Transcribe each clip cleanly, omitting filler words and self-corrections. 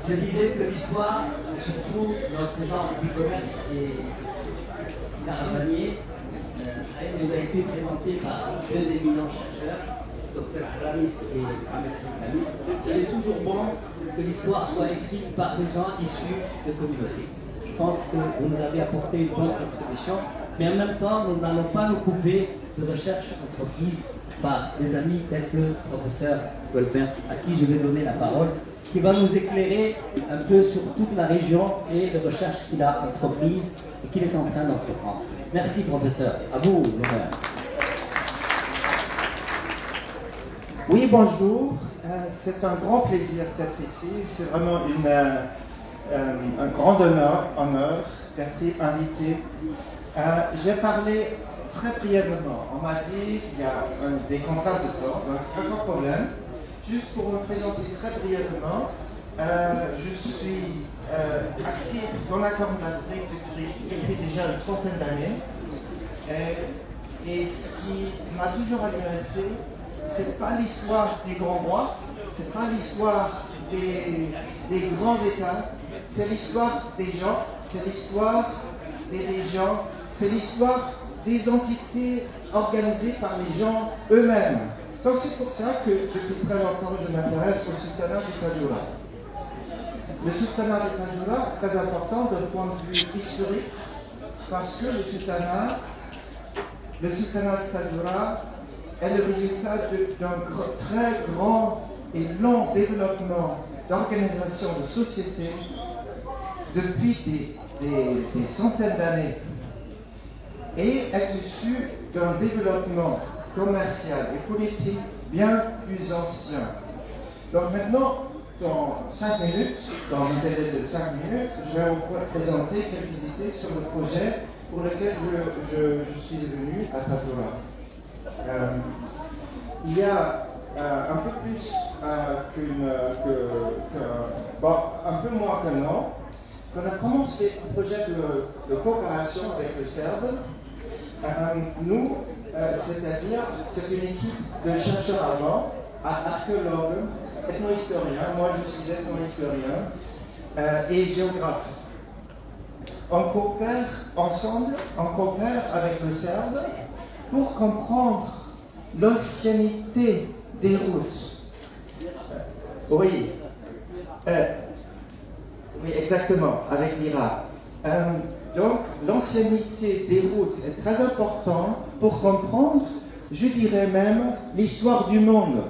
Je disais que l'histoire, surtout dans ce genre de commerce et caravanier, elle nous a été présentée par deux éminents chercheurs, Dr Aramis et Ahmed Kami. Il est toujours bon que l'histoire soit écrite par des gens issus de communautés. Je pense que vous nous avez apporté une bonne contribution, mais en même temps, nous n'allons pas nous couper de recherche entreprise par des amis tels que le professeur Goldberg, à qui je vais donner la parole, qui va nous éclairer un peu sur toute la région et les recherches qu'il a entreprises et qu'il est en train d'entreprendre. Merci professeur, à vous l'honneur. Oui, bonjour, c'est un grand plaisir d'être ici, c'est vraiment un grand honneur d'être invité. J'ai parlé très brièvement, on m'a dit qu'il y a des contraintes de temps, donc aucun problème. Juste pour me présenter très brièvement, je suis actif dans la Corne d'Afrique depuis déjà une trentaine d'années. Et ce qui m'a toujours intéressé, c'est pas l'histoire des grands rois, c'est pas l'histoire des grands États, c'est l'histoire des gens, c'est l'histoire des régions, c'est l'histoire des entités organisées par les gens eux-mêmes. Donc c'est pour ça que depuis très longtemps je m'intéresse au sultanat du Tadjoura. Le sultanat du Tadjoura est très important d'un point de vue historique parce que le sultanat du Tadjoura est le résultat d'un très grand et long développement d'organisation de société depuis des centaines d'années et est issu d'un développement commercial et politique bien plus ancien. Donc maintenant, dans 5 minutes, dans un délai de 5 minutes, je vais vous présenter quelques idées sur le projet pour lequel je suis venu à Tadjoura. Il y a un peu plus un peu moins qu'un an, qu'on a commencé un projet de coopération avec le Serbe. Nous, c'est-à-dire, c'est une équipe de chercheurs allemands, archéologues, ethno-historiens, moi je suis ethno-historien, et géographes. On coopère ensemble, on coopère avec le Serbe pour comprendre l'ancienneté des routes. Oui, exactement, avec l'Irak. Donc, l'ancienneté des routes est très importante pour comprendre, je dirais même, l'histoire du monde.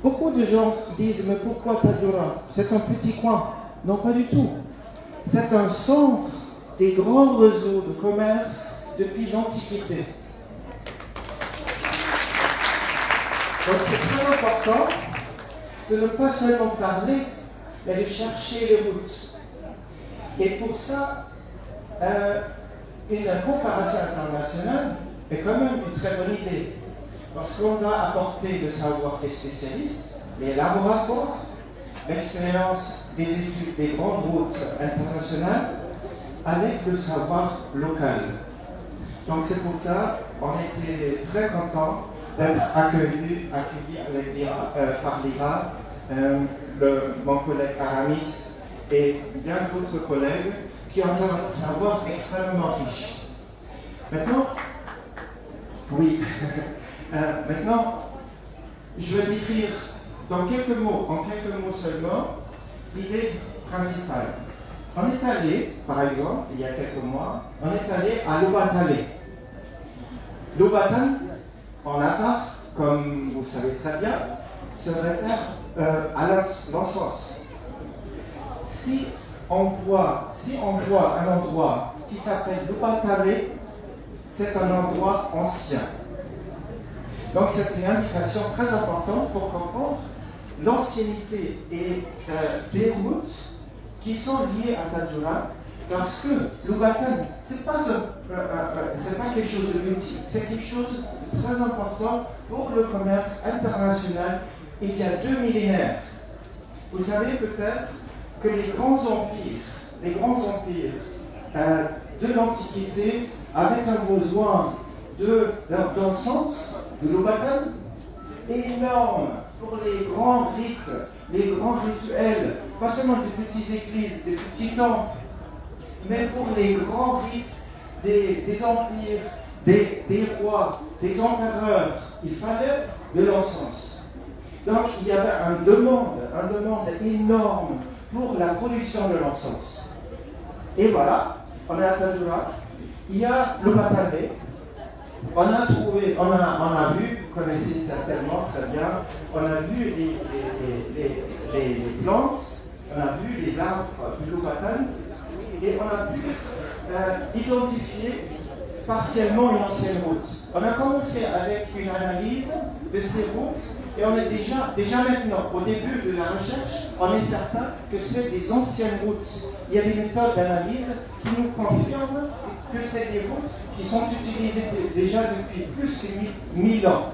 Beaucoup de gens disent, mais pourquoi Tadjoura? C'est un petit coin. Non, pas du tout. C'est un centre des grands réseaux de commerce depuis l'Antiquité. Donc, c'est très important de ne pas seulement parler, mais de chercher les routes. Et pour ça, une coopération internationale est quand même une très bonne idée. Parce qu'on va apporter le savoir des spécialistes, les laboratoires, l'expérience des études des grandes routes internationales, avec le savoir local. Donc c'est pour ça qu'on était très contents d'être accueillis par l'IRA, mon collègue Aramis et bien d'autres collègues qui ont un savoir extrêmement riche. Maintenant, maintenant, je vais décrire en quelques mots seulement, l'idée principale. On est allé, par exemple, il y a quelques mois, on est allé à Loubatale. Loubatan, en arabe, comme vous savez très bien, se réfère à l'encens. Si on voit un endroit qui s'appelle Loubatale, c'est un endroit ancien. Donc c'est une indication très importante pour comprendre l'ancienneté et des routes qui sont liées à Tadjoura, parce que Loubatale, c'est pas quelque chose de multiple, c'est quelque chose de très important pour le commerce international il y a 2 millénaires. Vous savez peut-être que les grands empires de l'Antiquité avaient un besoin d'encens, de Loubatale, énorme. pour les grands rites, les grands rituels, pas seulement des petites églises, des petits temples, mais pour les grands rites des empires, des rois, des empereurs, il fallait de l'encens. Donc il y avait une demande énorme pour la production de l'encens. Et voilà, on est à Tadjoura, il y a le Batalé. On a trouvé, on a vu, vous connaissez certainement très bien, on a vu les plantes, on a vu les arbres du Loubatan, et on a pu identifier partiellement une ancienne route. On a commencé avec une analyse de ces routes, et on est déjà maintenant, au début de la recherche, on est certain que c'est des anciennes routes. Il y a des méthodes d'analyse qui nous confirment que c'est des routes qui sont utilisées déjà depuis plus que 1000 ans.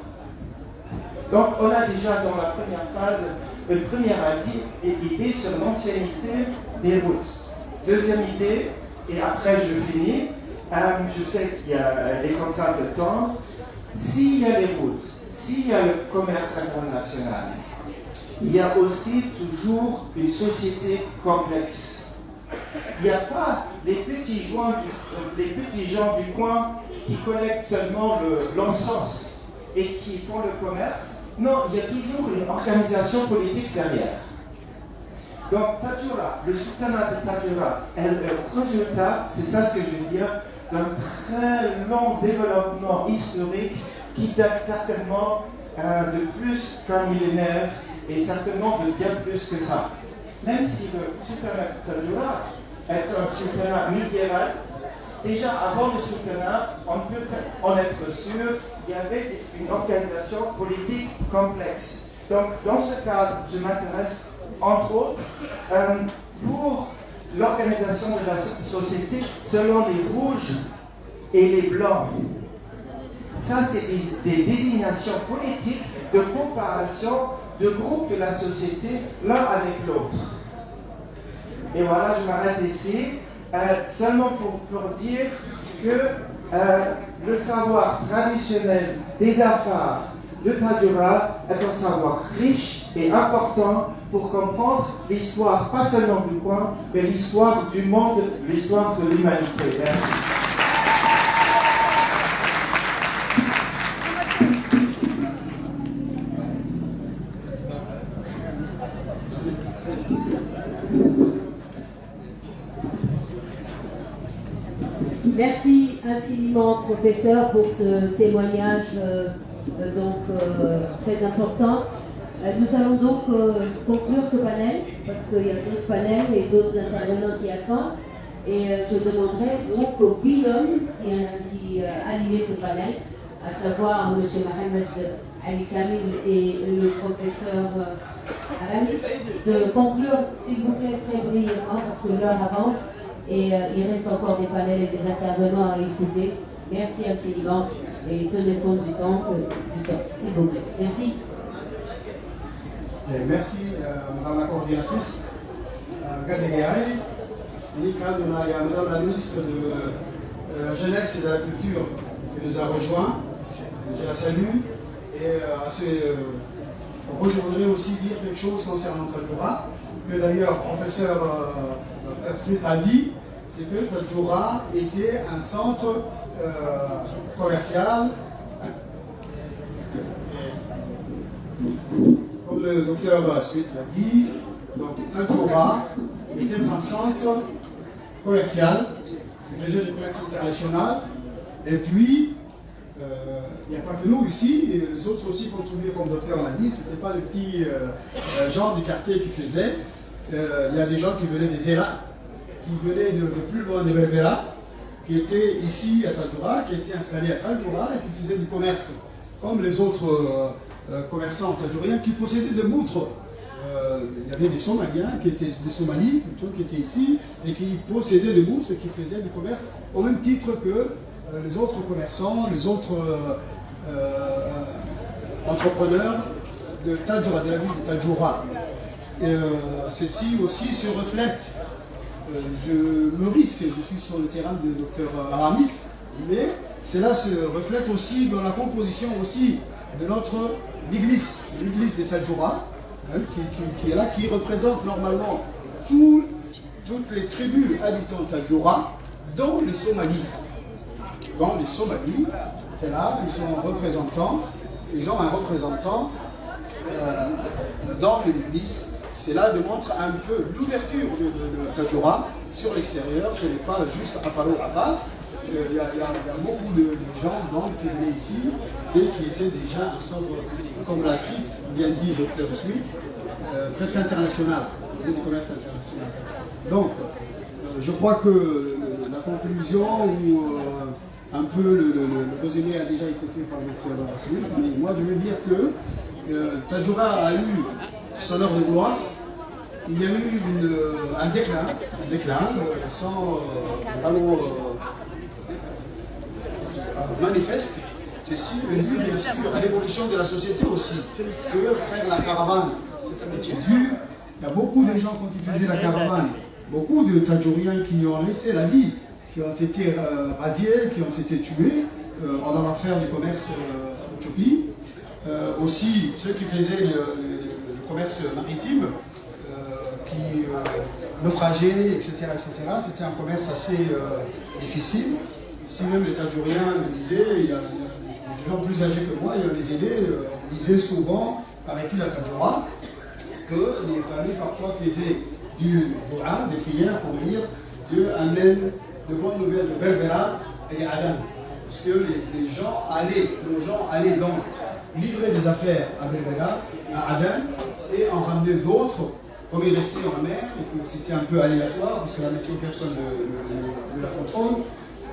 Donc on a déjà dans la première phase une première idée sur l'ancienneté des routes. Deuxième idée, et après je finis, je sais qu'il y a les contraintes de temps, s'il y a les routes, s'il y a le commerce international, il y a aussi toujours une société complexe. Il n'y a pas les petits gens du coin qui collectent seulement l'encens et qui font le commerce. Non, il y a toujours une organisation politique derrière. Donc Tadjoura, le sultanat de Tadjoura est le résultat, c'est ça ce que je veux dire, d'un très long développement historique qui date certainement de plus qu'un millénaire et certainement de bien plus que ça. Même si le sultanat de Tadjoura est un sultanat médiéval, déjà avant le sultanat, on peut en être sûr, il y avait une organisation politique complexe. Donc dans ce cadre, je m'intéresse entre autres pour l'organisation de la société selon les rouges et les blancs. Ça, c'est des désignations politiques de comparaison de groupes de la société l'un avec l'autre. Et voilà, je m'arrête ici, seulement pour dire que le savoir traditionnel des Afars de Tadjoura est un savoir riche et important pour comprendre l'histoire, pas seulement du coin, mais l'histoire du monde, l'histoire de l'humanité. Merci. Merci infiniment, professeur, pour ce témoignage très important. Nous allons donc conclure ce panel, parce qu'il y a d'autres panels et d'autres intervenants qui attendent. Et je demanderai donc au binôme qui a animé ce panel, à savoir M. Mohamed Ali Kamil et le professeur Aramis, de conclure, s'il vous plaît, très brièvement, parce que l'heure avance et il reste encore des panels et des intervenants à écouter. Merci infiniment et tenez compte du temps, s'il vous plaît. Merci. Merci, Madame la coordinatrice. Gadegay, Madame la ministre de la Jeunesse et de la Culture qui nous a rejoints. Je la salue. Et je voudrais aussi dire quelque chose concernant Tadjoura, que d'ailleurs le professeur Smith a dit, c'est que Tadjoura était un centre commercial. Comme le docteur Smith l'a dit, Tadjoura était un centre commercial, qui faisait du commerce international, et puis il n'y a pas que nous ici, et les autres aussi contribuaient, comme le docteur l'a dit, ce n'était pas le petit gens du quartier qui faisaient. Il y a des gens qui venaient des Zéla, qui venaient de plus loin de Berbera, qui étaient ici à Tadjoura, qui étaient installés à Tadjoura et qui faisaient du commerce, comme les autres commerçants tadjouriens qui possédaient des moutres. Il y avait des Somaliens, des Somalis plutôt, qui étaient ici et qui possédaient des moutres et qui faisaient du commerce au même titre que les autres commerçants, les autres entrepreneurs de Tadjoura, de la ville de Tadjoura. Ceci aussi se reflète. Je me risque, je suis sur le terrain du docteur Aramis, mais cela se reflète aussi dans la composition aussi de notre l'église de Tadjoura, hein, qui est là, qui représente normalement toutes les tribus habitant Tadjoura, dont les Somalis. Dans les Somalis, c'est là, ils ont un représentant dans l'église. Cela démontre un peu l'ouverture de Tadjoura sur l'extérieur. Ce n'est pas juste Afaro Afar. Il y a beaucoup de gens donc, qui venaient ici et qui étaient déjà un centre, comme l'a bien dit Dr Smith, presque international, du commerce international. Donc, je crois que la conclusion ou un peu le résumé a déjà été fait par Dr Smith, mais moi je veux dire que Tadjoura a eu son heure de gloire. Il y a eu un déclin sans manifeste. Ceci est dû bien sûr à l'évolution de la société aussi. Que faire la caravane, c'est un métier dur. Il y a beaucoup de gens quand ils faisaient la caravane, beaucoup de Tadjouriens qui ont laissé la vie, qui ont été rasiés, qui ont été tués en allant faire du commerce en Éthiopie. Aussi ceux qui faisaient le commerce maritime, qui naufrageaient, etc. C'était un commerce assez difficile. Ici même les Tadjouriens le disaient, il y a des gens plus âgés que moi, il y a des aînés, on disait souvent, paraît-il à Tadjoura, que les familles parfois faisaient du Dua, des prières pour dire Dieu amène de bonnes nouvelles de Berbera et d'Adan. Parce que les gens allaient donc livrer des affaires à Berbera, à Adan, et en ramener d'autres, comme ils restaient en mer, et que c'était un peu aléatoire, parce que la météo, personne ne la contrôle.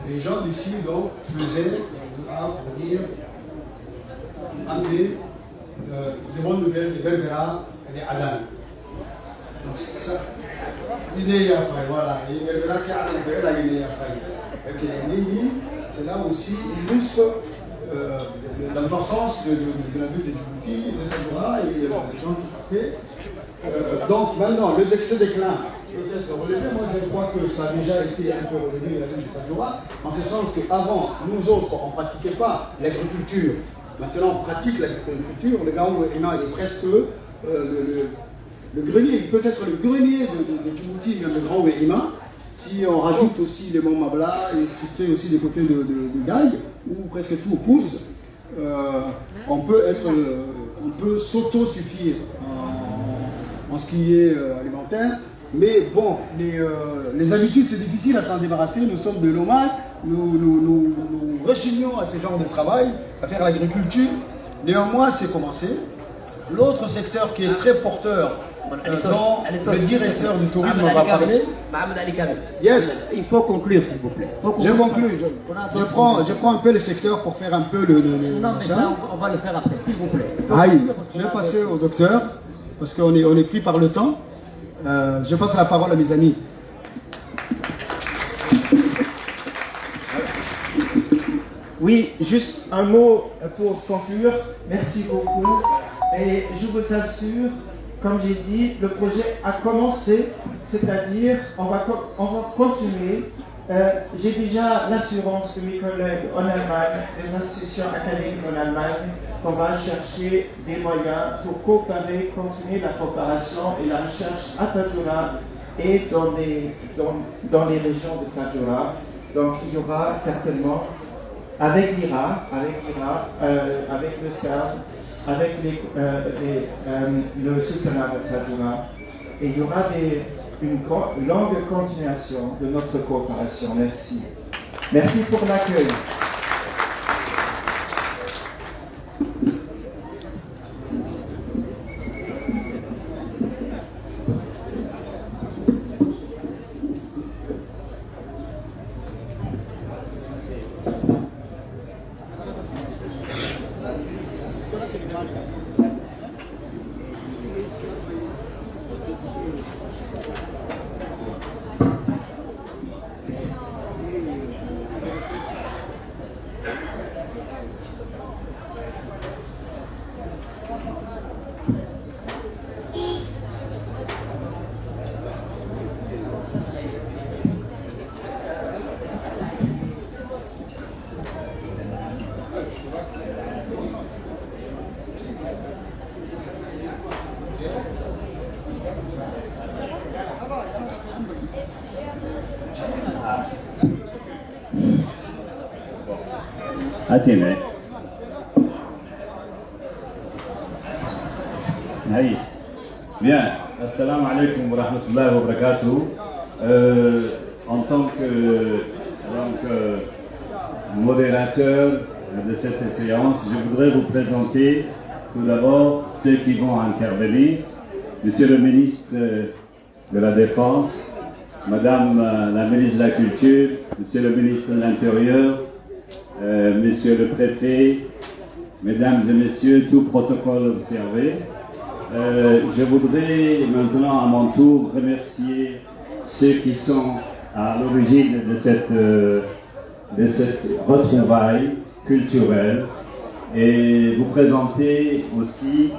Les gens d'ici donc faisaient pour dire amener des bonnes nouvelles de Berbera et d'Adan. Donc c'est ça. Voilà. Et Berbera qui a c'est là aussi illustre l'importance de la ville de Djibouti, de Tadjoura et les gens qui étaient. Donc maintenant, le déclin peut-être relevé. Moi je crois que ça a déjà été un peu relevé à la ville de Tadjoura, en ce sens qu'avant, nous autres, on ne pratiquait pas l'agriculture. Maintenant, on pratique l'agriculture. Le Gaon est presque le grenier, peut-être le grenier de Djibouti, même le Grand Wérima. Si on rajoute aussi les monts Mabla et si c'est aussi des côtés de Gaï, où presque tout pousse, on peut s'auto-suffire en ce qui est alimentaire. Mais bon, les habitudes, c'est difficile à s'en débarrasser. Nous sommes de nomades, nous rechignons à ce genre de travail, à faire l'agriculture. Néanmoins, c'est commencé. L'autre secteur qui est très porteur, dont le directeur du tourisme va parler. Yes. Il faut conclure, s'il vous plaît. Je conclue. Je prends un peu le secteur pour faire un peu le non, mais ça, on va le faire après, s'il vous plaît. Aïe, je vais passer au docteur, parce qu'on est pris par le temps. Je passe la parole à mes amis. Oui, juste un mot pour conclure. Merci beaucoup. Et je vous assure, comme j'ai dit, le projet a commencé, c'est-à-dire on va continuer. J'ai déjà l'assurance de mes collègues en Allemagne, des institutions académiques en Allemagne, qu'on va chercher des moyens pour coopérer, continuer la coopération et la recherche à Tadjoura et dans les régions de Tadjoura. Donc il y aura certainement, avec l'IRA, avec le CERN, avec le soutenable de Tadjoura, et il y aura une longue continuation de notre coopération. Merci. Merci pour l'accueil. Atene. Aïe. Bien. Assalamu alaikum wa rahmatullahi wa barakatuh. En tant que modérateur de cette séance, je voudrais vous présenter tout d'abord ceux qui vont intervenir. Monsieur le ministre de la Défense, Madame la ministre de la Culture, Monsieur le ministre de l'Intérieur, Monsieur le Préfet, Mesdames et Messieurs, tout protocole observé. Je voudrais maintenant à mon tour remercier ceux qui sont à l'origine de cette retrouvaille culturelle et vous présenter aussi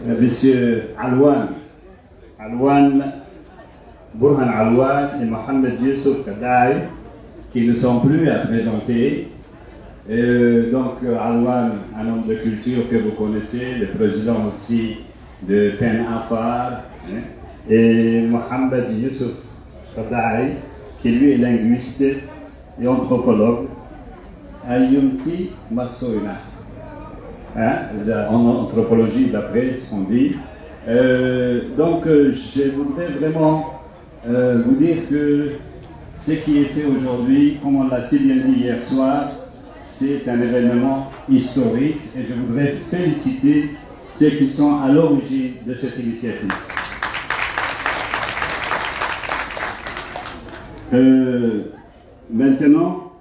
Monsieur Burhan Alwan et Mohamed Youssouf Kadaï qui ne sont plus à présenter. Donc Alwan, un homme de culture que vous connaissez, le président aussi de PEN Afar, et Mohamed Youssouf Kadaï qui lui est linguiste et anthropologue, Ayumti Massoina, en anthropologie d'après ce qu'on dit. Donc je voudrais vraiment vous dire que ce qui est fait aujourd'hui, comme on l'a si bien dit hier soir, c'est un événement historique et je voudrais féliciter ceux qui sont à l'origine de cette initiative. Maintenant,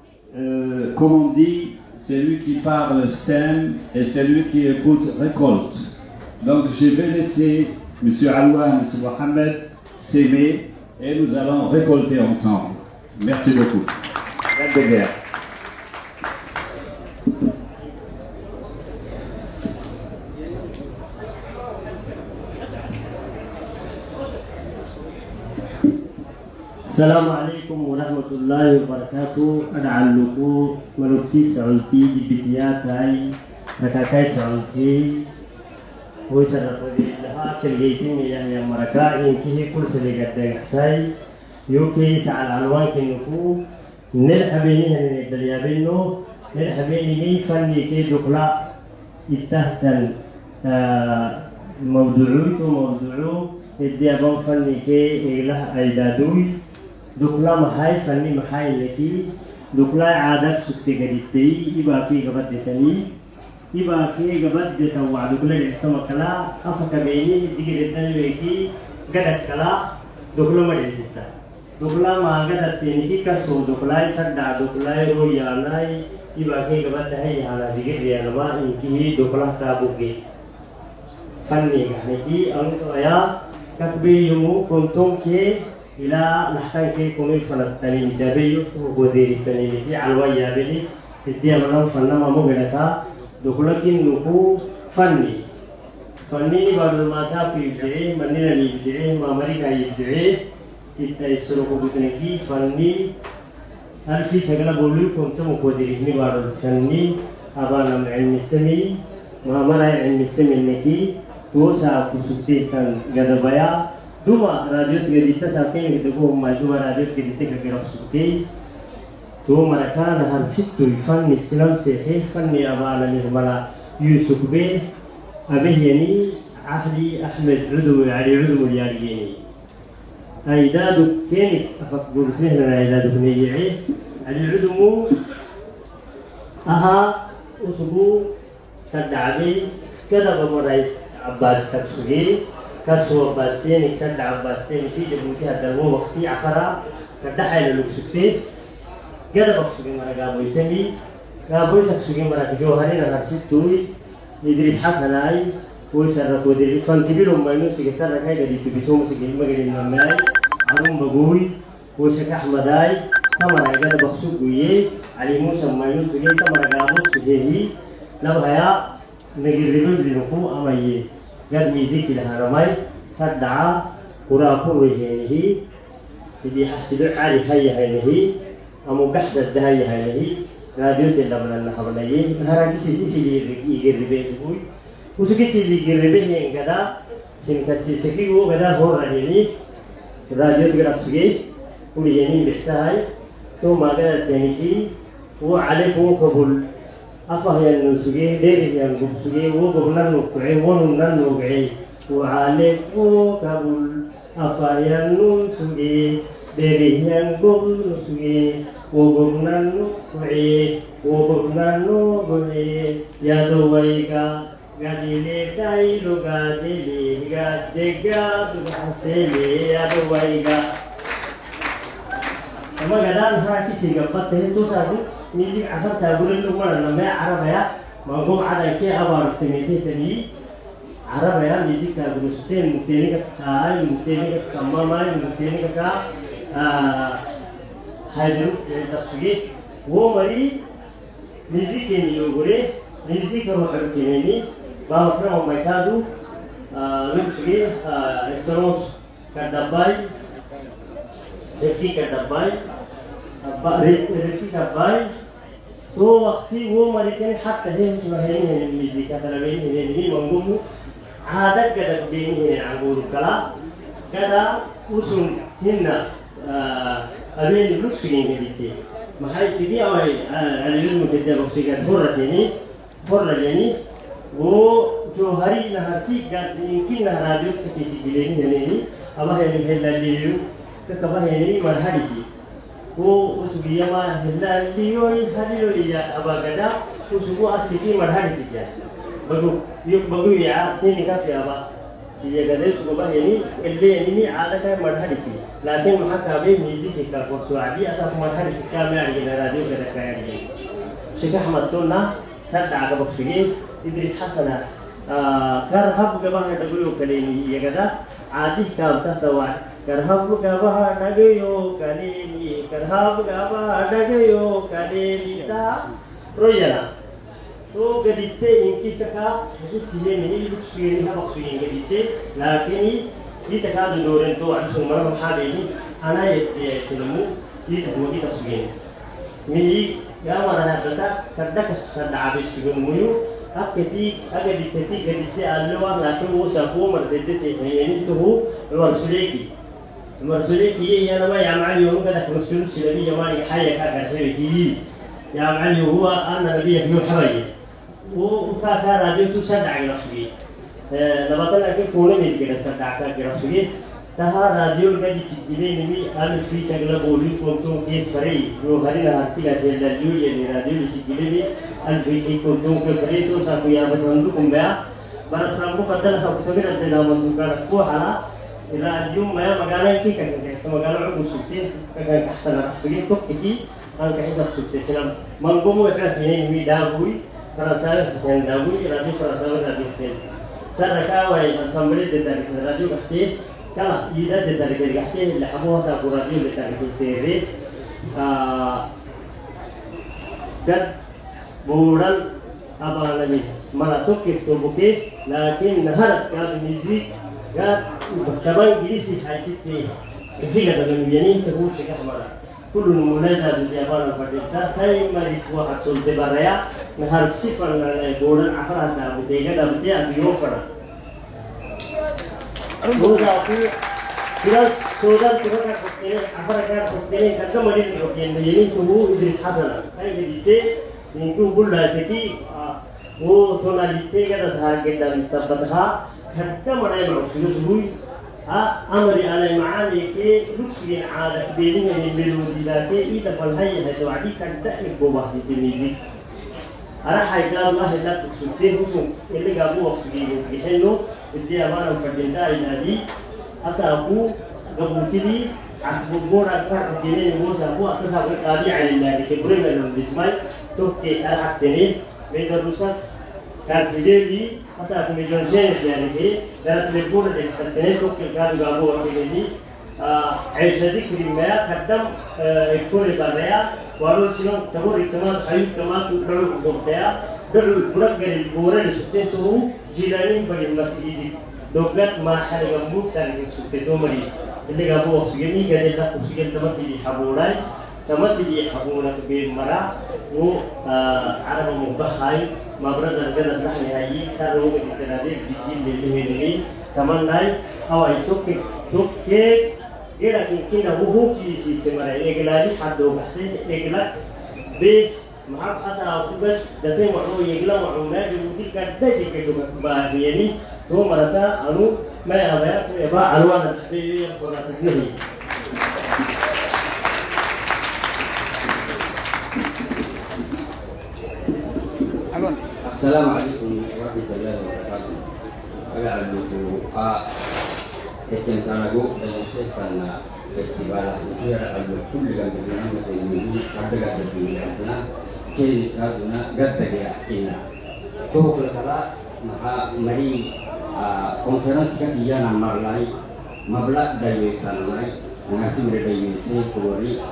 comme on dit, celui qui parle sème et celui qui écoute récolte. Donc je vais laisser M. Alwan, M. Mohamed s'aimer et nous allons récolter ensemble. Merci beaucoup. Fête de guerre. السلام عليكم ورحمة الله وبركاته. أنا علوكو ملوكي سعودي دبيتيات هاي ركاكاي سعودي ويسر لها كالجيتين يعني مركا إنكيه كل سليقة دايحساي يوكي سعى العنوان كنكو نلحبيني هنين دليابينو نلحبيني فني كي دقلا التهتن موضوعو الديابون فني كي إله أيدادوي دكلا محاي فني محاي لكي دكلا عادك سكتي قديتي إبا كي قبض دتني إبا كي قبض دتوع دكلا الإحسام كلا أفك بيني ديجي دتني لكي قدت كلا دكلا مريستا دكلا ما قدت تنيكي كسو دكلا يسدع دكلا روياناي إبا كي قبض دهي على ديجي ريانما إنكي دكلا تابوكي فني كي أنت يا كتبي يوم كنتم كي إلى نحتاج كي كوني فلتاني دبيو وبوديري فني في علوية بني تدي أمام فنما مغلطا دخلكين نكو فني بعد ما سافر يبدعي مننا يبدعي ما أمريكا يبدعي يتأثروا بتنكي فني ألفي سجلا بقولي كنتم وبوديري فني بعد فني أبانا علم السمي ما مرا علم السمي نكي توسع كسوتي كان جذبايا دوما راديو تجديد تساكين كتبوه ما دوما راديو تجديد كجرب سوتي دوما ركان هالستو يفني السلام سيحي فني أبانا مهملا يوسف بيه أبيه يعني أهلي أحمد عدو علي عدو الياريني أيدادو كيني أفكر سهلا أيدادو بنيعي علي عدو أها أسبوع سد عبي كذا بمرايس عباس تكسوي كسو عباسين يسد عباسين في جبوتي هذا هو وقتي عفرا كدحيل لوكسوتي كذا بكسوي مرا غابو يسمي غابو يسكسوي مرا جوهرين هرسيتوي إدريس حسن أي ويسر كودي فانتبيلو ماينو سيكسر كاي غادي تبيسوم سيكيل مغري نماي عروم بغوي وشك أحمد أي كما كذا بكسوي علي موسى ماينو سيكيل كما غابو سيكيل لو هيا نجربون لنقو أمي قد ميزيك لها رمي صدعا قراكو وجهنه اللي حسدو عالي هيا هينه أمو قحزة دهيا هينه راديو تلمنا النحبنيه هرا كيسي يجربين تقول وسكيسي اللي يجربين ينقدا سنكتسي سكيو غدا هو راديني راديو تقرب سكي وليني بحتاي ثم قد تنكي وعليكم قبول أفهي النسوجي ديري ينقبسوجي وقبلنا نقعي وننا نقعي وعليك وكبل أفهي النسوجي ديري ينقبسوجي وقبلنا نقعي وقبلنا نقعي يا دويكا gadile dailu gadile gadega duhasele ya doiga sama gadan haki sehingga patah itu satu music asal tabulin lu mana namanya Arab ya manggung ada ke awal temete tadi Arab ya music tabulin seten mutini ka mutini ka kamama mutini ka hydro sabsugi wo mari music ini yogure music ko harus bahwa orang mereka tu lucu excellence kadabai, refsi kadabai, refsi kadabai. तो वक्ती वो मरीज़ हक कहे सुनाहे हैं मिली का तरह नहीं मंगू आदत के तक बेनी है आगुर कला कदा उसन हिन्ना अभी लुक्स गेंगे दिते महाई किदी आवाई अलील मुझे बक्सी का थोड़ा लेनी वो जो हरी नहरसी का इनकी नहरादियों से किसी गिलेनी है नहीं अब है ललियो तो कब है नहीं मरहरी सी वो उस गियामा ललियो ही हरी लिया अब गदा उसको आज किसी मरहरी सी क्या बगु या से निकाल से अब ये गदे उसको बा ये नहीं आदत है मरहरी सी लेकिन वहाँ कभी म्यूजिक शिक्षा को सुआदी ऐसा मरहरी सी क्या में आगे नहरादियों के रखा है शिक्षा हम तो ना सर दाग बक्सुगे इद्रिस हसना करहब गवाह डगयो कलेनी ये गदा आदि काम तहतवा करहब गवाह डगयो कलेनी करहब गवाह डगयो कलेनी ता प्रोजना तो गदिते इनकी तका जिससे नहीं लुक्सुगे नहीं बक्सुगे गदिते लेकिन ये तका दोरें तो अक्सर मरम हालेनी अना ये सिलमु ये तकमोगी तक्सुगे मी ya mana kata kerja kesan habis juga muyu aketi agak ditetik alwa lalu usahaku merdeka sih ini tuh luar suliki ya nama ya mali yang kada konsul silami ya mali haya kagak hewi ya mali huwa anna nabi yuhawi वो उनका radio tu sadar nafsi नवातन आके फोन में दिखेगा sadar का nafsi तहा radio का जिसने निमी आलू फ्री सगला बोली कोंतों के फरे जो हरी नहासी का थे radio ये radio जिसने भी आलू फ्री कोंतों के फरे तो सब यहाँ बस हम लोग कुम्बया बरस हमको पता ना सब कुछ करते ना हम लोग का को हाला radio मैं मगाना की करते हैं मगाना लोग सुनते हैं कहते हैं सगी तो किसी हम कहीं सब सुनते हैं सिर्फ मंगो में एक रहने निमी दाबुई Perasaan yang dahulu radio perasaan radio film. Saya kawai assembly dari radio kasih. Kalau tidak dari kasih, lehamu saya radio dari TV. Dan bulan apa lagi? Maratuk itu bukan. Lakin nahar kalau muzik, kalau berkawan gini sih hasil ni. Isi kata begini terus sekarang mana? كل المولدة باليابان الفريقة ساي ما يسوى حصول تباريا نهار سفر نقولن أفراد نابتيجا نابتيا بيوفر. Sudah kita ini أفراد كini kita mari rokin ini tuh Idris Hasan. Saya jadi itu bulan tadi वो tonalite kita dah kita bisa berha kita mari bersulut أمري على معاني كي رسل عادة بيننا من المدينة إذا فالهي هتوعدي كان تأمل بواسطة الميزي أنا حيقال الله لا تقصدين رسل اللي قابوا وقصدين بحنه بدي أمانا مفردين إلى دي أسابو قبو كدي عصبو بورا كار جنين موسابو أتسابو القاضي عن الله كبرين من الجسمي توقي أرحب تنين من الرساس كان سيدي asal kemudian jenis yang ini dalam telefon dari satelit itu kita juga buat ini jadi kriminal kadang ekor ibadah walau siang tabur ikhlas hayat kemat terlalu dokter terlalu berat dari bulan sudah tu jiran bagi masjid dogat mahal gambut dari sudah tu mari ini gabu oksigen ini kita oksigen masjid haburai masjid haburai kebir marah वो आराम मुबहाई माब्रज अरगन अल्लाह ने आई सारों में कितना दे जिद्दी ले ले ले तमन्नाई आवाज़ तो के ये रखी कि ना वो चीज़ से मरे एक लाली हाथ दो बसे एक लाख बे محب أسرع وكبش دتين وعو يقلا وعونا جبوتي كده كده بهيني تو مرتا أنو ما يبغى يبغى ألوان تشبيه ولا تسميه السلام عليكم ورحمة الله وبركاته. أنا أقول كتير تناقو دنيسة كنا festival itu ada betul dengan dengan ini ada ada sini asna kini kaduna gata dia ina to kala maha mari conference kan dia nama lain mabla dari sanai ngasih mereka ini kori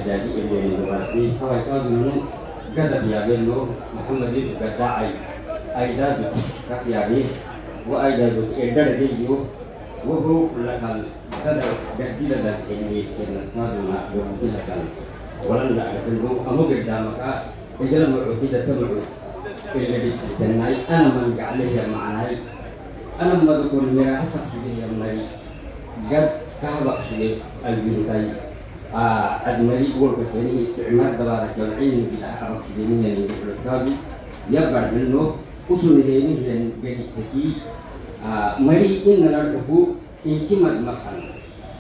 jadi inovasi kawai kaduna gata dia beno Muhammad itu gata aida kakiari wa aida itu edar dia وهو لكن هذا جديد ذا اللي كنا نقولنا يوم كذا ولن نعرف إنه أمو قدامك إذا لم يعطي تبع اللي بيستناي أنا من عليه معناي أنا ما بقول مرا حسب شيء يومي قد كهبق شيء الجنتاي أدمري يقول كتير استعمال دبارة جمعين بلا أبغى شيء من اللي يقولكابي يبغى منه أصول هني لين جديد تجي مري إن الرجوع إن كمل مكان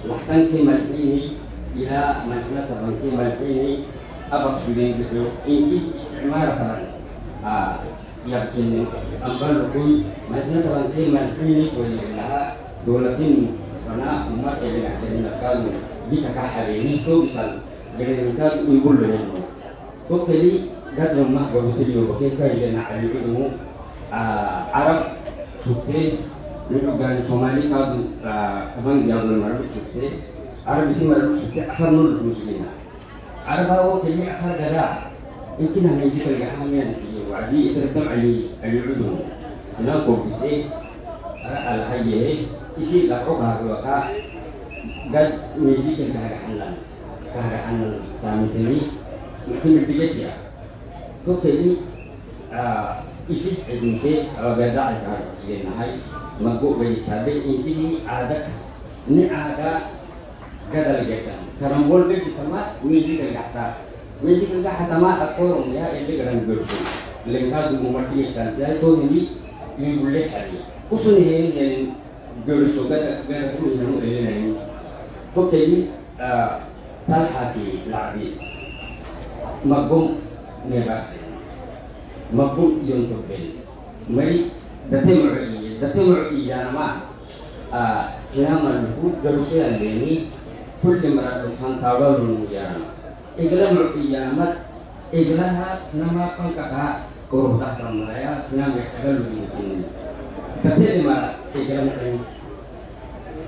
لحتن كمل فيني إلى مكانة تبان كمل فيني أبغى شيء بحلو إن كي استعمار كمان يمكن أمبار رجوع مكانة تبان كمل فيني ولها دولتين sana umat yang asal nakal bisa kahari tu kita dengan kita ibu lehen tu kali gat rumah begitu juga kita yang nak ada ilmu Arab suke juga Somali kalau kawan jauh Arab suke Arab isi Arab suke akhir nur muslimina Arab awak kali akhir gada mungkin hanya isi kerjaan wadi tertem ali ulum senang kau bisa al hayy isi lakok bahagia ka gad misi keharapan kami ini mungkin lebih aja tu kali isi edisi beda aja jenahai magu bagi tapi ini ada gadal kita karena boleh kita mah misi kerja mah aku ya ini kerana bersu lengkap mati santai tu ini boleh hari usun ini جلسوا بدأ كل يوم إلينا وكذي تلحقي لعبي مقوم نباسي مقوم ينتبه مي دتمعي أنا ما سلام الوجود جلسوا الليني كل مرة كان تاولون يانا إجلا معي أنا ما إجلاها سلام فانكها كورونا سلام سلام يسألوا بيجين tapi mana ikhram ini,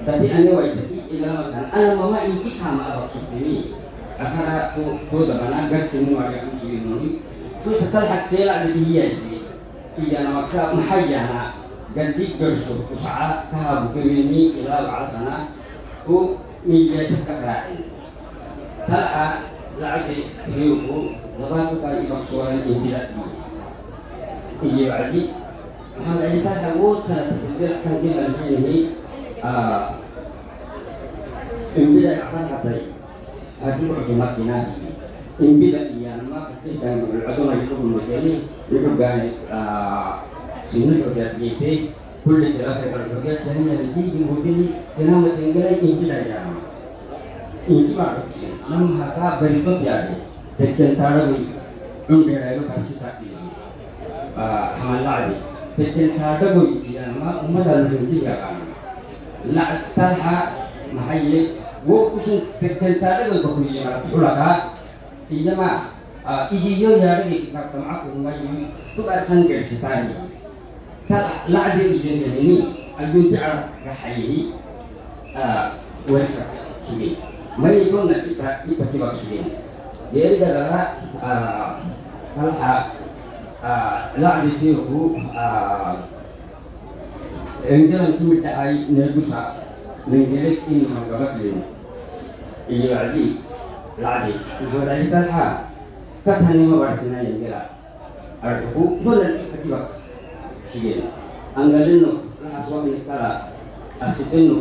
tapi ane wajib ikhram kan, ane mama ini sama awak ini, akhara tu dengan agak semua yang sudah ini, tu setelah hakilah dia sih, dia nama saya mahayana, ganti bersuh, usaha kahab kemini ilah alasana, tu media sekarang, salah lagi hidup, lepas tu kali baksuara yang tidak di, iya lagi. Hal ini tak tahu saya tidak kajian ini imbidah akan hadir hadir berjumlah kina imbidah ia nama ketika atau lagi tu ini itu gani sini kerja kita kulit jelas kerja jadi nanti ibu ini senang tinggal imbidah ya ini macam nama haka berikut jadi tentara ini imbidah itu kasih tadi hamaladi Pencen sada boy yang umat lalu tiga kan, nak tarha mahayye, wo usun pencen sada boy bakuy yang tulaka, iya mah ijiyo yari di kata aku mayu tu asan kersitani, tak lagi ijiyo ini, albun tiar rahayyi, wesa sugi, mayu pun nak kita tiba sugi, dia adalah talha لا يصيره عندنا نسمي التعاي نرجسها من ذلك إن ما قبضنا إيه عادي لا عادي هو لا يستطيع كتهني ما برسنا ينقلا الحقوق ظل الكتابة شيئا أنقلنا لا أسوأ من كلا أسيتنا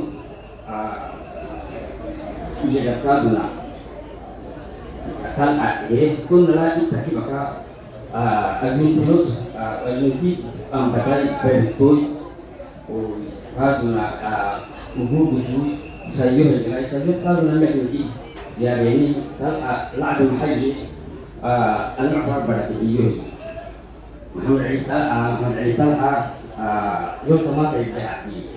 إذا كادنا talha kun la itaki baka agmintinot agminti ambagai beritoy o kaduna muhubusu sayo hegay sayo kaduna metinti yabeni talha la'adun haji al-mu'tar barat iyo Muhammad Ali Talha yung tamatay dahati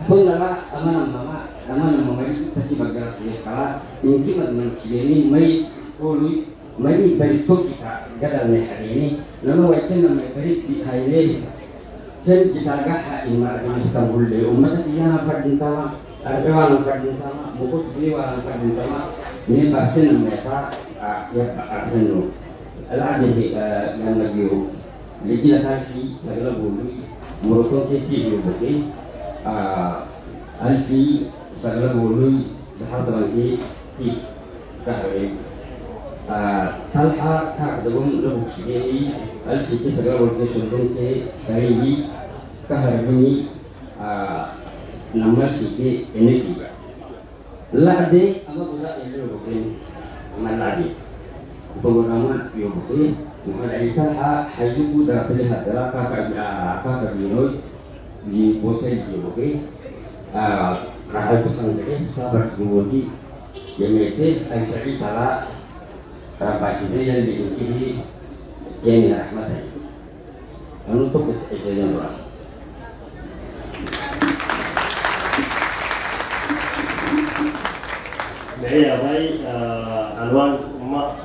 kung nala aman ang mamay kasi bagay kala hindi magmanusiyeni may uluy may barito kita gadal na harini naman waitin na may bariti hayle ken kita gahain marami Istanbul de umat tiyan fardin tama arwan fardin tama bukut diwan fardin tama ni basin na mereka ya akhirnya al'ada yang lagi lagi fi sagala bolu moroton ke ti yoboke alfi sagala bolu bahadran ke ti kahwe talha ka dagum labu shigei alfi ke sagala bolu ke sundun ke kari kaharbi nama shige eneki lade ama bula yoboke maladi Pengalaman yoboke Muhammad Ali Talha hayubu darafiliha adalah kakak binoi di bosai yoboke rahal pesantren sahabat gumoti yang itu Aisyah Tala basisnya yang diikuti Jami Rahmatan untuk Aisyah orang Saya baik Alwan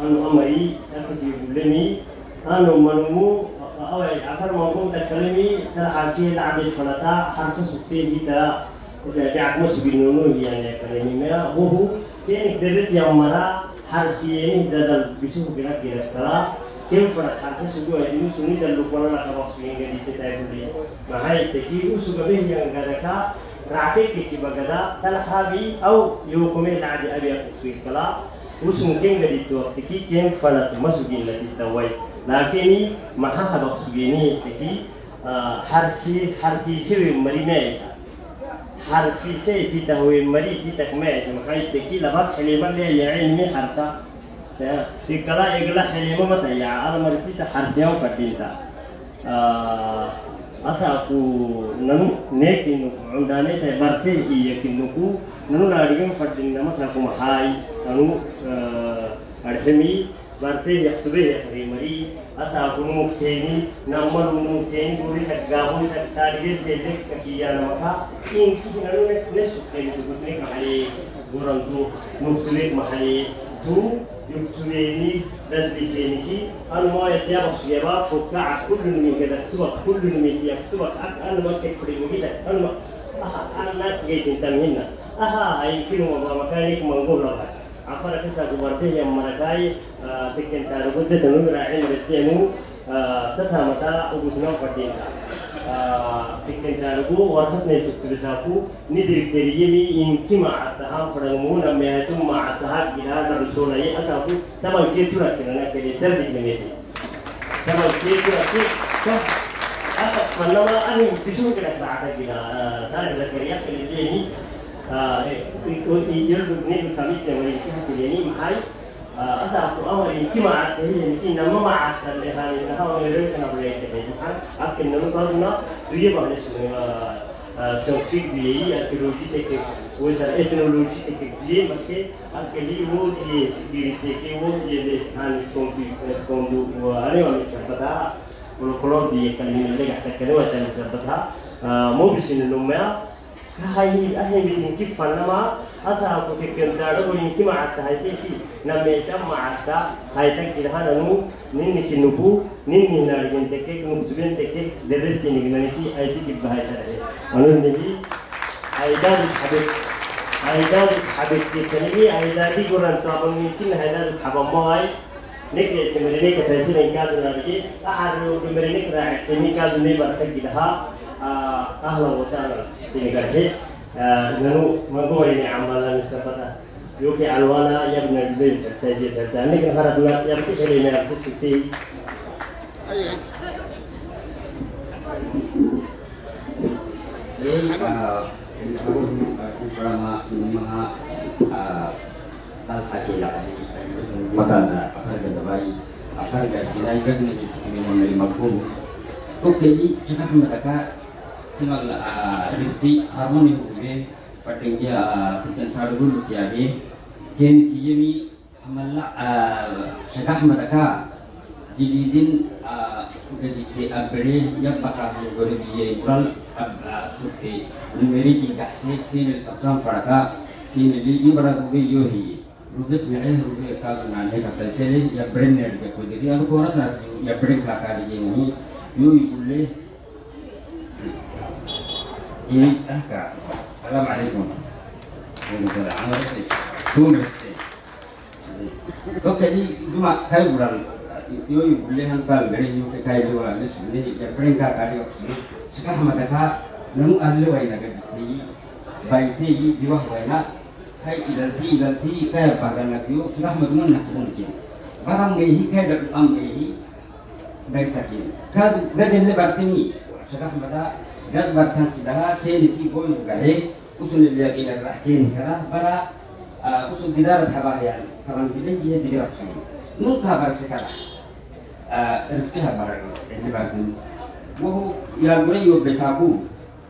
anu amai akti bulemi anu manumu awal akhir mangkung terkalimi terhaki la'abid falata harsa sukti kita udah diakmu subinunu yang kalimi mera buhu kini derit yang mara harsi ini dadal bisu kira-kira kala kini falat harsa sugu ini suni dan lupa lah kalau suni gadi kita beli mahai teki usugabeh yang gadaka rakyat kiki bagada talhabi au yukumeh la'adi abi akusui kala usungking dari itu teki keng falat masugin lagi tawai lakini maha habak sugini teki harsi sewi mari mesa harsi se tidak hui mari tidak mesa makai teki labat heliman dia yang ini harsa ya dikala eglah heliman mata ya alam mari tidak harsi yang patinta asa aku nanu nekin undane te barte iya kinuku nanu narigen fadin nama saku mahai nanu arhemi barte yaktube yakrimari asa aku mukteni namma mukteni guri saggabu sagtarige tede kakiya namaka inki nanu ne sukkeni tukutne mahali gurantu muktule mahali tu يكتبيني للبسينكي أنا ما يتيابك سيابا فكاع كل من كذا كل من يكتبك أنا ما تكفري وكذا أنا ما جيت تمهنا يمكن مكانك منقول لك عفوا كذا كبرته يوم مركاي تكن تارجود تنو راعي مرتينو تثامتا وبتنام فردينا تكن تارجو واسطني تكتبساكو ندرك تريمي يمكن مع التهم فرمون أما يتم مع التهم إلى هذا الرسول أي أسافو تمام كيف ترى كنا كذي سرد جميلي تمام كيف ترى كيف فنما أهم بسوق كنا بعد كنا ثالث ذكريا كليني يرد نيل كمية تمرين كنا كليني محل أسافو أول يمكن مع التهم يمكن نما مع التهم هذه نحاول نريد كنا بريء تهيج محل أكن نقولنا تريد بعد scientifique bi archéologie teknik ou ça ethnologie teknik bi parce que archéologie वो ये sécurité के वो ये स्थान इसको अरे वाले सबता वो कलर दिए कल में लगा सकते हैं वैसे सबता मो बिसिन नोमा هاي أهم من كيف فنما أصلا كنت كنتارو وينكي مع التهايتي نميتا مع التا هايتا كده هنو نيني كنبو نيني نارجين تكيك نكتبين تكيك درسي نجمانيتي هايتي كيف بهايتا أنا نبي هايدا حبيت كنبي هايدا دي قرن طابن يمكن هايدا حبا ماي نكى سمريني كتاسين كادو نارجي أحد بمريني كراعي تمي كادو نيبرسك كده أهلا وسهلا تنقله ننو مقولين عمالا نسبته يوكي علوانا يبنى البيت التاجير تلتاني لكن خرجنا يبتي إلينا يبتي سكتي الحكي يعني مثلا أفرق دبي أفرق الجناي قدنا من المقبول وكذي شيخ أحمد أكا تمال رفتي هارموني هو فتنجا تنتظرون كيابي كنت يمي حملا شيخ أحمد أكا جديدين jadi abri yang bakal menjadi yang seperti memiliki kasih sini tentang faraka sini di ibarat rubi yohi rubi macam rubi kalau nanti kata saya ya berenang di kudiri aku rasa ya berenang kakak di ini yohi boleh ini kak assalamualaikum warahmatullahi wabarakatuh oke jadi cuma kayu bulan yooyu bullee hanqal gare yoo kay do wala sunni ya prenka kali waktu sekarang mereka namu allo waina gadi baiti di wah waina hay ilanti kay bagan nagyo sekarang madun nak mungkin barang mehi kay da am mehi dari takin kad gaden le bartini sekarang mereka gad bartan kidaha keni ki boy gare usul liya ila rahkin kara bara usul didarat habayan karam dile dia didarat nun kabar sekarang رفتها بارك اللي بعدين وهو يا غري وبسابو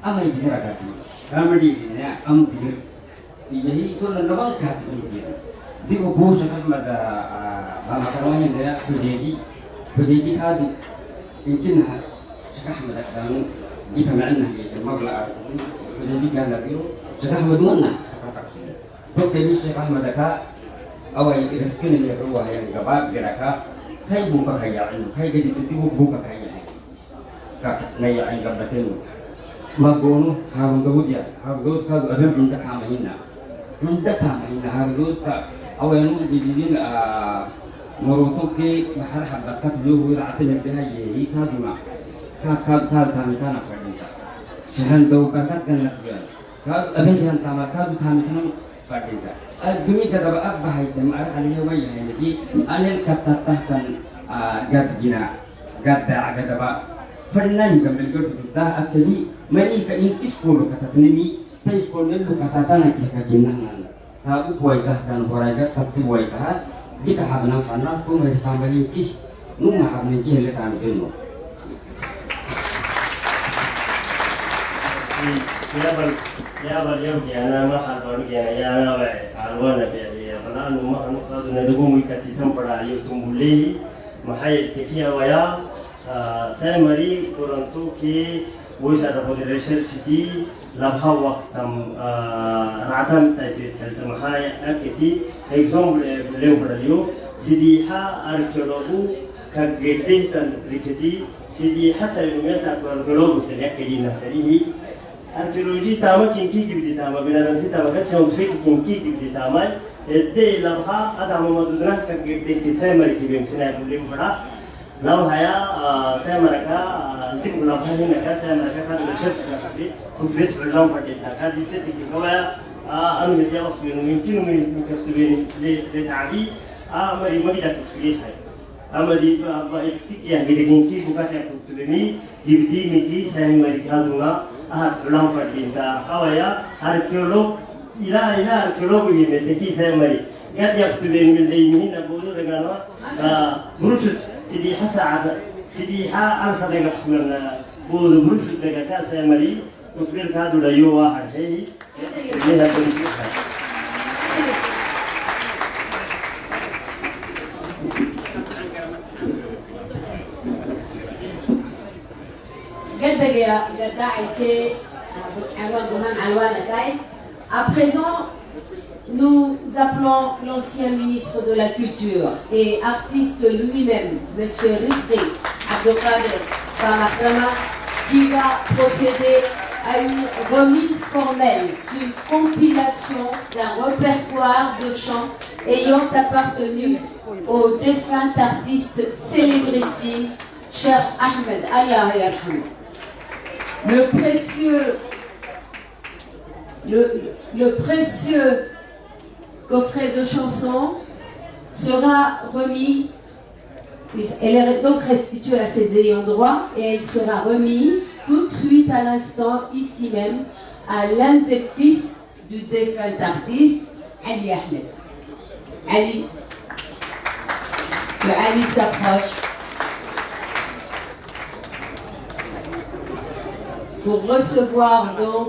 أما يجي ركعتي رامدي إنها أم دير يجي كل نبض كاتب يجي دي وبوش كم هذا ما كرواني ده بديدي هذا يمكنها سكح مدك سامو جيت معنا هي المبلغ بديدي كان لقيه سكح مدونا بكتير سكح مدك أو يرفقني اللي هو يعني كباب جركا kai buka kaya anu kai jadi tibu buka kaya kak naya ang gabatin magono harung gawudya harung gawud ka adam minta kamahina harung ka awen didin morotoke bahar habakat luhu ra'atin biha yehi kaduma ka tamitana fadita sehan daw bakat kan lakyan ka abehan tamakadu tamitana fadita demi kata abah itu marah alih wajah ini anil kata tahtan gad jina gad agak apa pernah nih kami kita akhirnya mari ke intis pun kata tenimi tais pun dulu kata tanah kita jinangan tahu buai dan horaga tapi buai kita habna fana pun mari tambah intis nunggu habna jihel kami dulu يا باليوم أنا ما حد برجع يا أنا بعلوانا بيا فلان وما هنقدر ندقوم يكسيسم براليو تمولي ما هي تكيا ويا سامري كورنتو كي ويس هذا هو الريسيرش تي لبها وقت تم راتم تيسير هل تم هاي أكتي إكزام بليو براليو سديها أركيولوجو كجدين تنريكتي سديها سلمية سأكورجولوجو تنيا نحتريه arkeologi tama kinki gibi tama binaranti tama kan scientifique kinki gibi tama edde labha ada mamadudra ka gede ki semari gibi sina bulim bada law haya semaraka antik labha ni naka semaraka kan research karti kubet ulam pade taka ditte ki kawaya anu media wasu yumkin min kasbini le tabi amari magi da kusuri hai amari ba iktik ya gede kinki buka ta kutulini divdi miki semari kadunga ulang fadinta awaya arkeolog ila arkeolog ini teki saya mari gad yaktu dengan ini nabudu dengan burusut sidiha saat sidiha alsa dengan sebenarnya budu burusut dengan saya mari kutil kadu dayu wahad hei ini aku disini À présent, nous appelons l'ancien ministre de la Culture et artiste lui-même, M. Rifri Abdelkader Bamakrama, qui va procéder à une remise formelle d'une compilation d'un répertoire de chants ayant appartenu au défunt artiste célébrissime, Cheikh Ahmed Allah Yarhamou. Le précieux coffret de chansons sera remis, elle est donc restituée à ses ayants droit et elle sera remise tout de suite à l'instant ici même à l'un des fils du défunt artiste Ali Ahmed. Ali. Le Ali s'approche pour recevoir donc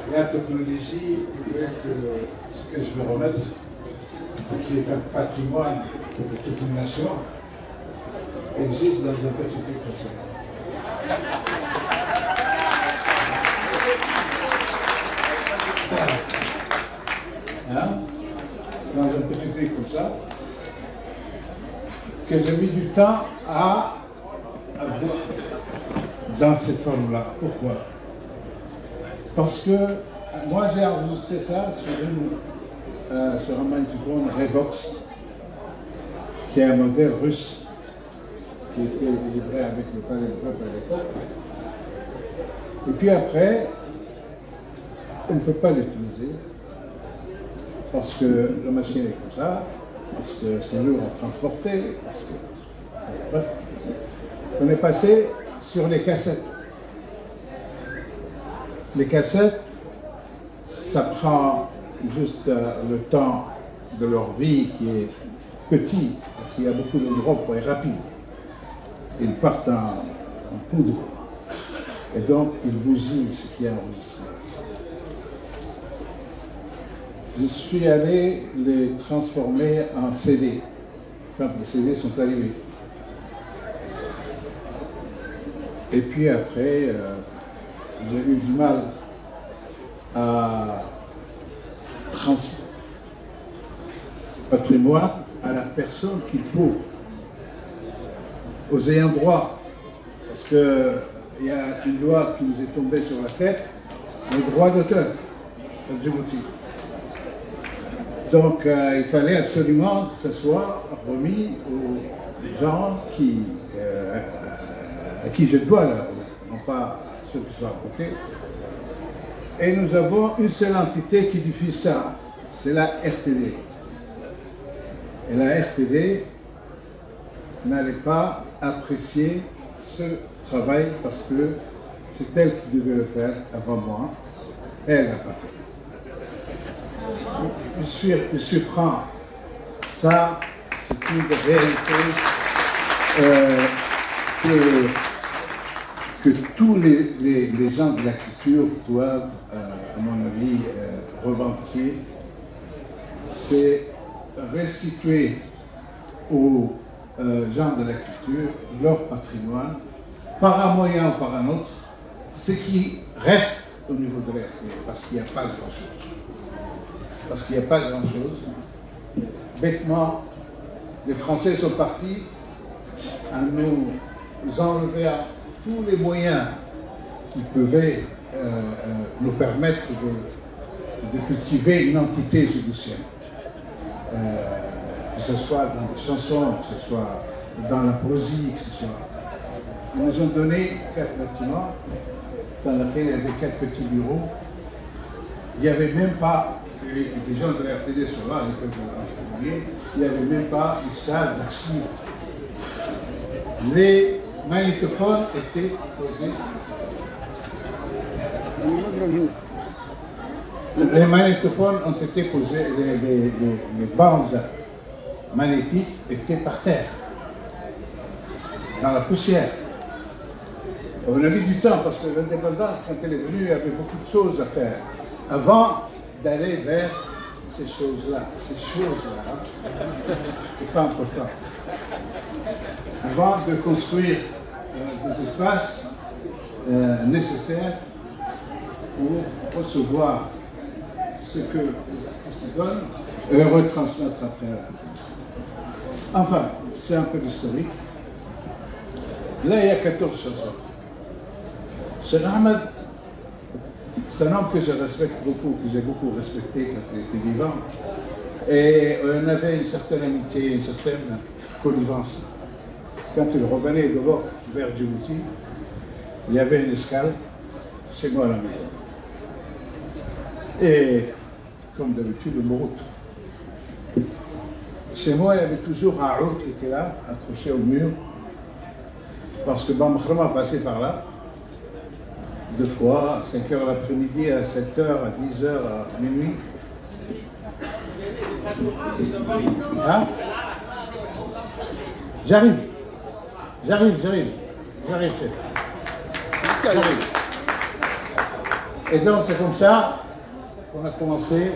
la technologie veut que ce que je veux remettre, qui est un patrimoine de toute une nation, existe dans un petit truc comme ça. Hein? Dans un petit truc comme ça, que j'ai mis du temps à voir dans cette forme-là. Pourquoi? Parce que moi j'ai enregistré ça sur un magnétophone Revox, qui est un modèle russe, qui était livré avec le palais de peuple à l'époque. Et puis après, on ne peut pas l'utiliser, parce que la machine est comme ça, parce que c'est lourd à transporter, parce que... Bref. On est passé sur les cassettes. Les cassettes, ça prend juste le temps de leur vie qui est petit, parce qu'il y a beaucoup d'endroits pour être rapide. Ils partent en poudre, et donc ils bousillent ce qui est enregistré. Je suis allé les transformer en CD, quand les CD sont arrivés. Et puis après, j'ai eu du mal à transmettre le patrimoine à la personne qu'il faut, aux ayants droit, parce qu'il y a une loi qui nous est tombée sur la tête, le droit d'auteur à Djibouti. Donc il fallait absolument que ce soit remis aux gens à qui je dois, là, non pas ceux qui sont à côté. Et nous avons une seule entité qui diffuse ça, c'est la RTD. Et la RTD n'allait pas apprécier ce travail parce que c'est elle qui devait le faire avant moi. Elle n'a pas fait. Je suis franc. Ça, c'est une réalité que tous les gens de la culture doivent, à mon avis, revendiquer. C'est restituer aux gens de la culture leur patrimoine, par un moyen ou par un autre, ce qui reste au niveau de la RTD, parce qu'il n'y a pas grand-chose. Parce qu'il n'y a pas grand-chose. Bêtement, les Français sont partis à nous enlever tous les moyens qui pouvaient nous permettre de cultiver une entité djiboutienne. Que ce soit dans les chansons, que ce soit dans la poésie, que ce soit... Ils nous ont donné 4 bâtiments dans lesquels il y avait 4 petits bureaux. Il n'y avait même pas, les gens de la RTD sont là, il n'y avait même pas une salle d'archives. Les magnétophones étaient posés. Les magnétophones ont été posés, les bandes magnétiques étaient par terre, dans la poussière. On a mis du temps parce que l'indépendance, quand elle est venue, il y avait beaucoup de choses à faire avant d'aller vers ces choses-là. C'est pas important. Avant de construire des espaces nécessaires pour recevoir ce que les artistes donnent et retransmettre après. Enfin, c'est un peu d'historique. Là, il y a 14 chansons. Cheikh Ahmed, c'est un homme que je respecte beaucoup, que j'ai beaucoup respecté quand il était vivant. Et on avait une certaine amitié, une certaine connivence. quand il revenait de l'Europe vers Djibouti, il y avait une escale chez moi à la maison. Et comme d'habitude, le Mourout. Chez moi, il y avait toujours un ours qui était là, accroché au mur, parce que Bamkhrama passait par là, 2 fois, à 5h l'après-midi, à 7h, à 10h, à minuit. Hein? J'arrive, chef. Et donc c'est comme ça qu'on a commencé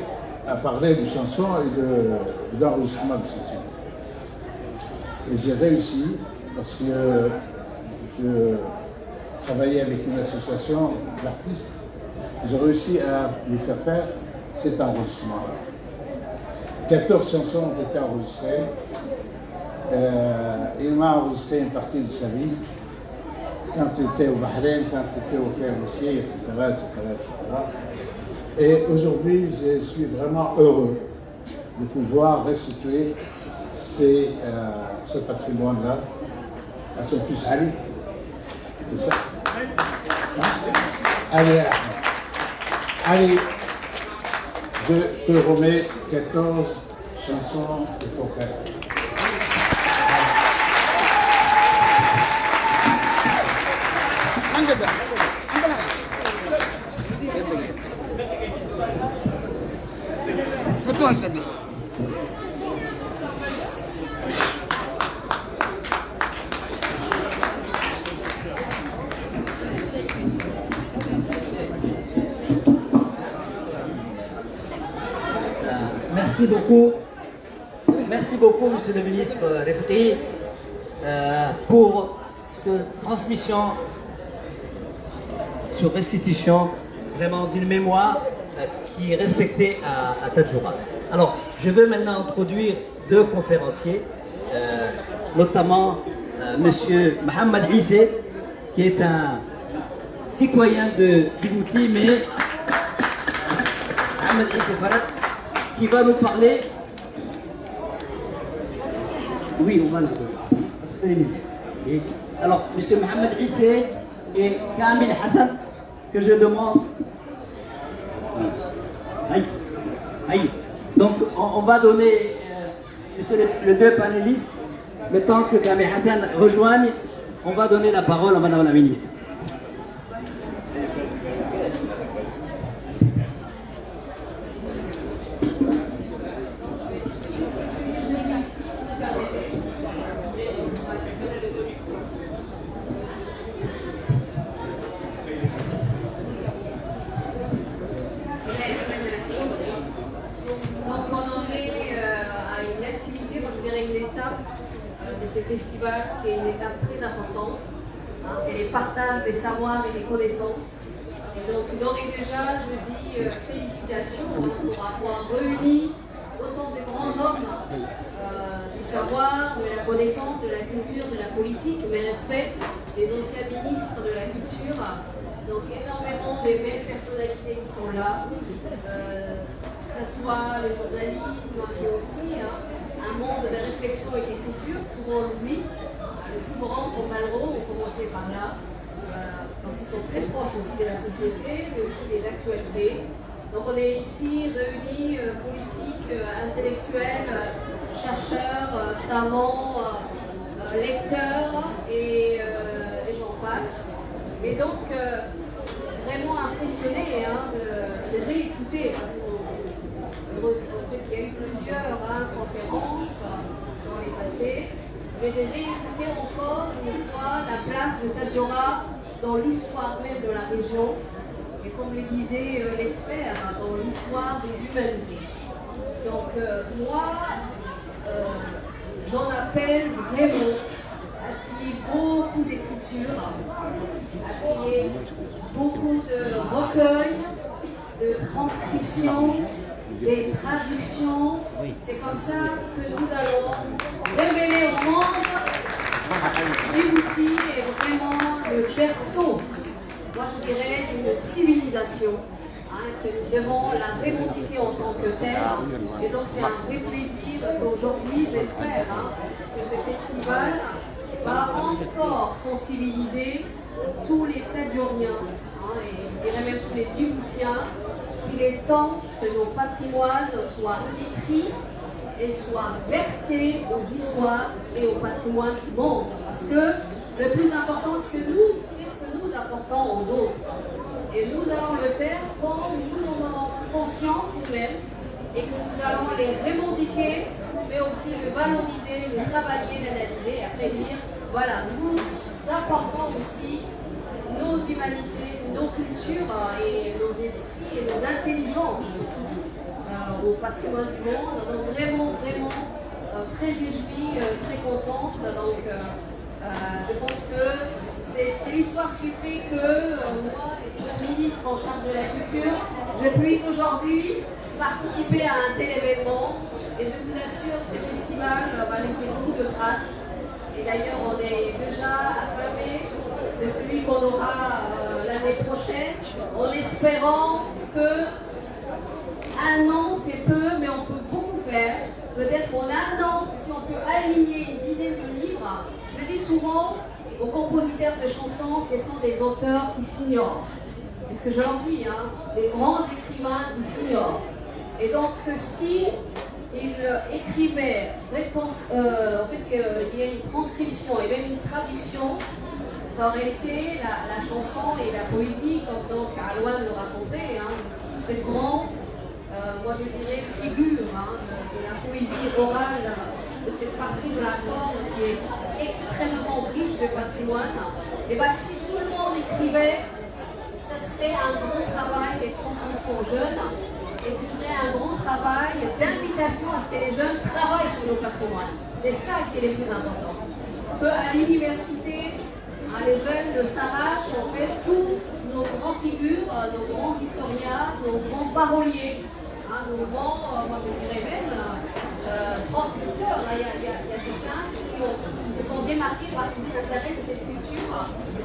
à parler de chansons et d'enregistrement de chansons. Et j'ai réussi parce que je travaillais avec une association d'artistes. J'ai réussi à lui faire cet enregistrement-là. 14 chansons ont été enregistrées. Il m'a enregistré une partie de sa vie quand il était au Bahreïn, quand il était au Caire aussi, etc. Et aujourd'hui, je suis vraiment heureux de pouvoir restituer ce patrimoine-là à son fils Ali. C'est ça? Allez, allez, je te remets 14 chansons de poker. Merci beaucoup, Monsieur le ministre Refri, pour cette transmission sur restitution vraiment d'une mémoire qui est respectée à Tadjoura. Alors, je veux maintenant introduire 2 conférenciers, notamment Monsieur Mohamed Issé, qui est un citoyen de Djibouti, mais Mohamed Issé Farad, qui va nous parler. Oui, on va le. Alors, M. Mohamed Issé et Kamil Hassan, que je demande. Aïe. Donc, on va donner, les 2 panélistes, le temps que Kamil Hassan rejoigne, on va donner la parole à Madame la ministre. Festival qui est une étape très importante. C'est les partages des savoirs et des connaissances. Et donc d'ores et déjà, je dis félicitations pour avoir réuni autant de grands hommes du savoir, de la connaissance, de la culture, de la politique, mais respect des anciens ministres de la culture. Donc énormément de belles personnalités qui sont là, que ce soit le journalisme, mais aussi un monde de réflexion et d'écriture, souvent l'oubli. Le plus grand pour Malraux, on commençait par là, parce qu'ils sont très proches aussi de la société, mais aussi des actualités. Donc on est ici réunis, politiques, intellectuels, chercheurs, savants, lecteurs et j'en passe. Et donc vraiment impressionné de réécouter, parce qu'il y a eu plusieurs conférences dans les passés, mais de réécouter encore une fois la place de Tadjoura dans l'histoire même de la région, et comme le disait l'expert, dans l'histoire des humanités. Donc moi, j'en appelle vraiment à ce qu'il y ait beaucoup d'écriture, à ce qu'il y ait beaucoup de recueils, de transcriptions, des traductions. C'est comme ça que nous allons révéler au monde Djibouti est vraiment le berceau, moi je dirais, d'une civilisation. Que nous devons la revendiquer en tant que telle. Et donc c'est un vrai plaisir qu'aujourd'hui, j'espère, que ce festival va encore sensibiliser tous les Tadjouriens, et je dirais même tous les Djiboutiens, qu'il est temps que nos patrimoines soient écrits et soient versés aux histoires et au patrimoine du monde. Parce que le plus important, c'est que nous, qu'est-ce que nous apportons aux autres? Et nous allons le faire quand nous en aurons conscience nous-mêmes et que nous allons les revendiquer, mais aussi le valoriser, le travailler, l'analyser et après dire, voilà, nous apportons aussi nos humanités, nos cultures et nos esprits et nos intelligences au patrimoine du monde. Donc vraiment, très réjouie, très contente. Donc je pense que c'est l'histoire qui fait que moi, le ministre en charge de la culture, je puisse aujourd'hui participer à un tel événement. Et je vous assure, ce festival va laisser beaucoup de traces. Et d'ailleurs, on est déjà affamés de celui qu'on aura l'année prochaine, en espérant que un an c'est peu, mais on peut beaucoup faire. Peut-être en un an, si on peut aligner une dizaine de livres, je dis souvent aux compositeurs de chansons, ce sont des auteurs qui s'ignorent. C'est ce que je leur dis, des grands écrivains qui s'ignorent. Et donc, si ils écrivaient, en fait, qu'il y ait une transcription et même une traduction, ça aurait été la chanson et la poésie, comme donc Alouane le racontait, tous ces grands, moi je dirais, figures de la poésie orale, de cette partie de la forme qui est extrêmement riche de patrimoine. Et bien si tout le monde écrivait, ça serait un gros travail de transmission aux jeunes. Et ce serait un grand travail d'invitation à ce que les jeunes travaillent sur nos patrimoines. C'est ça qui est le plus important. À l'université, les jeunes s'arrachent en fait tous nos grands figures, nos grands historiens, nos grands paroliers, nos grands, moi je dirais même, transcripteurs. Il y a certains qui se sont démarqués parce qu'ils s'intéressent à cette culture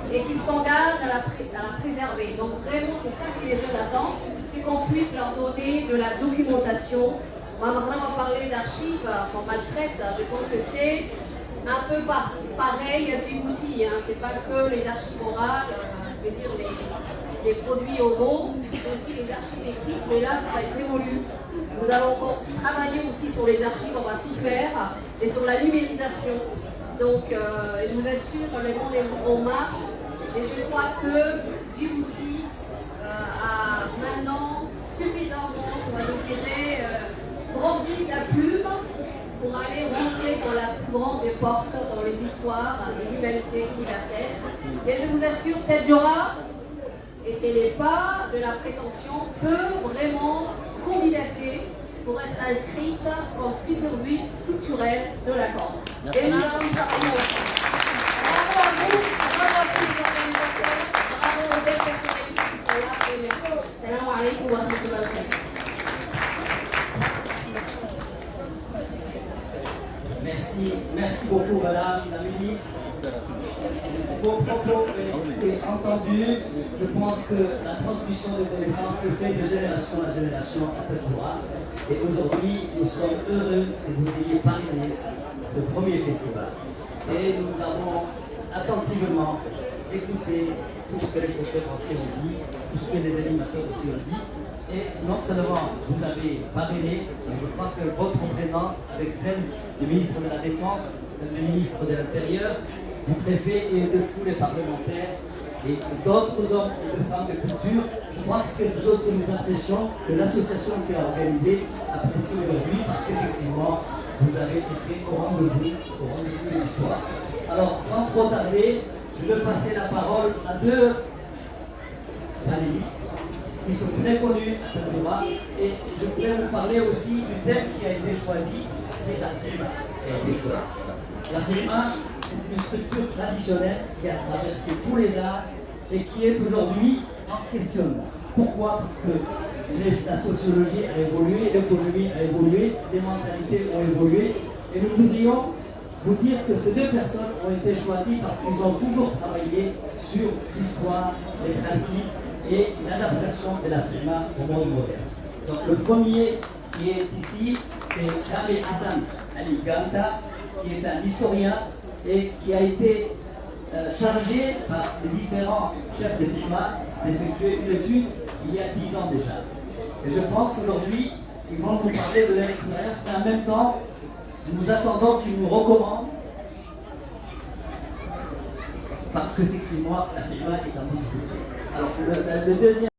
et qu'ils s'engagent à la préserver. Donc vraiment, c'est ça que les jeunes attendent. Qu'on puisse leur donner de la documentation. On va vraiment parler d'archives qu'on maltraite. Je pense que c'est un peu pareil à Djibouti. C'est pas que les archives orales, je veux dire les produits oraux, c'est aussi les archives écrites, mais là ça va être évolué. Nous allons travailler aussi sur les archives, on va tout faire, et sur la numérisation. Donc je vous assure, le monde est en marche, et je crois que Djibouti a maintenant suffisamment, je dirais, grandi sa plume pour aller rentrer dans la plus grande des portes, dans les histoires de l'humanité universelle. Et je vous assure, Tadjoura, et ce n'est pas de la prétention, peut vraiment candidater pour être inscrite comme future ville culturelle de la Corne. Et nous allons travailler ensemble. Bravo à vous, bravo à tous les organisateurs, bravo aux belles personnalités qui sont là, et merci. Salam alaikum wa rahmatullahi wa barakatuh. Merci beaucoup Madame la Ministre. Vos propos ont été entendus. Je pense que la transmission de connaissances se fait de génération en génération à Tadjoura. Et aujourd'hui, nous sommes heureux que vous ayez parrainé ce premier festival. Et nous avons attentivement écouté tout ce que les conférenciers ont dit, tout ce que les animateurs aussi ont dit. Et non seulement vous avez parrainé, mais je crois que votre présence, avec celle du ministre de la Défense, du ministre de l'Intérieur, du préfet et de tous les parlementaires et d'autres hommes et femmes de culture, je crois que c'est quelque chose que nous apprécions, que l'association qui a organisé apprécie aujourd'hui, parce qu'effectivement, vous avez été au rendez-vous de l'histoire. Alors, sans trop tarder, je vais passer la parole à deux panélistes qui sont très connus à Tadjoura, et je voudrais vous parler aussi du thème qui a été choisi, c'est la FIMA qui a été choisi. La FIMA, c'est une structure traditionnelle qui a traversé tous les arts et qui est aujourd'hui en questionnement. Pourquoi? Parce que la sociologie a évolué, l'économie a évolué, les mentalités ont évolué, et nous voudrions vous dire que ces deux personnes ont été choisies parce qu'ils ont toujours travaillé sur l'histoire, les principes et l'adaptation de la FIMA au monde moderne. Donc le premier qui est ici, c'est Kamel Hassan Ali Ganta, qui est un historien et qui a été chargé par les différents chefs de FIMA d'effectuer une étude il y a 10 ans déjà. Et je pense qu'aujourd'hui, ils vont nous parler de leur expérience, mais en même temps, nous attendons qu'ils nous recommandent, parce qu'effectivement, la FIMA est en difficulté. Alors, le deuxième